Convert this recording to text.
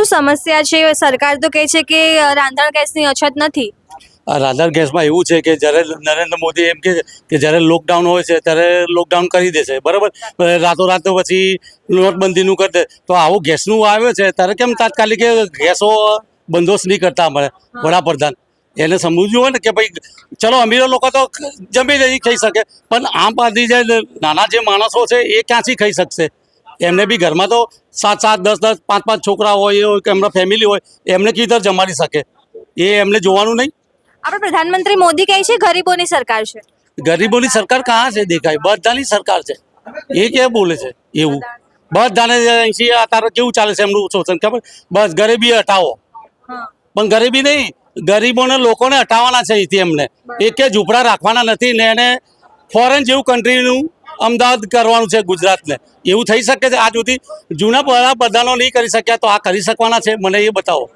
શું સમસ્યા છે? સરકાર તો કહે છે કે રાંધણ ગેસની અછત નથી. આ રાંધણ ગેસમાં એવું છે કે જ્યારે નરેન્દ્ર મોદી એમ કે જ્યારે લોકડાઉન હોય છે ત્યારે લોકડાઉન કરી દેશે, બરાબર. રાતોરાત પછી નોટબંધીનું કરી દે, તો આવું ગેસનું આવ્યો છે ત્યારે કેમ તાત્કાલિક ગેસો બંદોબસ્ત નહીં કરતા અમારે વડાપ્રધાન? એને સમજવું હોય ને કે ભાઈ ચલો અમીરો લોકો તો જમી રહી ખાઈ શકે, પણ આમ આદમી જે નાના જે માણસો છે એ ક્યાંથી ખાઈ શકશે? એમને બી ઘરમાં તો 7-7, 10-10, 5-5 છોકરા હોય કે એમના ફેમિલી હોય, એમને કીધર જમાડી શકે? એ એમને જોવાનું નહીં. આપણે પ્રધાનમંત્રી મોદી કહે છે ગરીબોની સરકાર છે. ગરીબોની સરકાર કहाँ છે દેખાય? બધાની સરકાર છે. એ ક્યાં બોલે છે એવું? બધાને અહીંથી અત્યારે કેવું ચાલે છે એમનું શોષણ ખબર? બસ ગરીબી હટાવો, પણ ગરીબી નહીં, ગરીબોને લોકોને હટાવવાના છે અહીંથી. એમને એક કે ઝૂંપડા રાખવાના નથી ને એને ફોરેન જેવું કન્ટ્રીનું અમદાવાદ કરવાનું છે ગુજરાતને. એવું થઈ શકે છે? આજ સુધી જૂના પ્રધાનો નહીં કરી શક્યા તો આ કરી શકવાના છે? મને એ બતાવો.